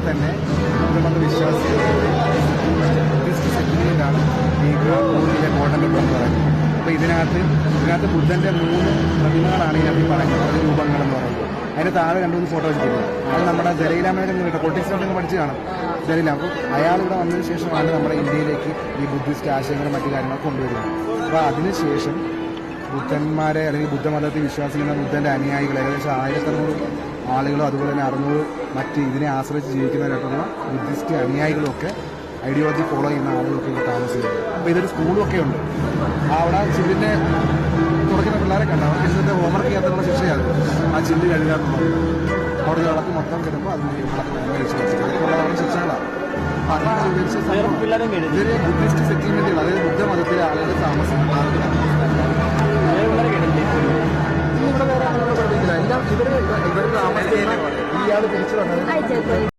തന്നെ ബുദ്ധമത വിശ്വാസികളുടെ ബുദ്ധിസ്റ്റ് സെറ്റിൽമെന്റാണ് ഈ ഗ്രാമൂരിലെ ഗോൾഡൻ ടെമ്പിൾ എന്ന് പറയുന്നത്. അപ്പോൾ ഇതിനകത്ത് ബുദ്ധന്റെ 3 പ്രതിമകളാണ് ഇതിനകത്ത് പറയുന്നത്, രൂപങ്ങൾ എന്ന് പറയുന്നത്. അതിന് താഴെ 2-3 ഫോട്ടോ വെച്ചിട്ടുണ്ട്. അത് നമ്മുടെ ദലൈലാമയുടെ കേട്ടോ, പൊളിറ്റിക്സിലോട്ടൊക്കെ പഠിച്ച് കാണും ദലൈലാമ. അപ്പോൾ അയാൾ ഇവിടെ വന്നതിന് ശേഷമാണ് നമ്മുടെ ഇന്ത്യയിലേക്ക് ഈ ബുദ്ധിസ്റ്റ് ആശയങ്ങളും മറ്റു കാര്യങ്ങളൊക്കെ കൊണ്ടുവരുന്നത്. അപ്പോൾ അതിനുശേഷം ബുദ്ധന്മാരെ അല്ലെങ്കിൽ ബുദ്ധമതത്തിൽ വിശ്വാസിക്കുന്ന ബുദ്ധന്റെ അനുയായികൾ ഏകദേശം 1500 ആളുകളും അതുപോലെ തന്നെ 600 മറ്റ് ഇതിനെ ആശ്രയിച്ച് ജീവിക്കുന്നവരായിട്ടുള്ള ബുദ്ധിസ്റ്റ് അനുയായികളും ഒക്കെ ഐഡിയോളജി ഫോളോ ചെയ്യുന്ന ആളുകളൊക്കെ ഇവിടെ താമസിക്കുന്നത്. അപ്പോൾ ഇതൊരു സ്കൂളും ഒക്കെ ഉണ്ട്. അവിടെ ചില്ലിനെ തുറക്കുന്ന പിള്ളേരൊക്കെ ഉണ്ട്. അവർക്ക് ഇതിൻ്റെ ഹോംവർക്ക് ചെയ്യാത്തുള്ള ശിക്ഷയാണ് ആ ചില്ല് കഴുകാറുള്ളത്. അവിടെ വിളക്ക് മൊത്തം കിടക്കുമ്പോൾ അതിന് വിളക്ക് ശിക്ഷകളാണ്. ഇതൊരു ബുദ്ധിസ്റ്റ് സെറ്റിൽമെന്റുകൾ, അതായത് ബുദ്ധമതത്തിലെ ആളുകൾ താമസിക്കുന്ന ഇവിടെ വേറെ ആളുകൾ പഠിപ്പിക്കില്ല. എല്ലാം ഇവർ താമസിക്കുന്ന ഇയാൾ തിരിച്ചു വന്നത്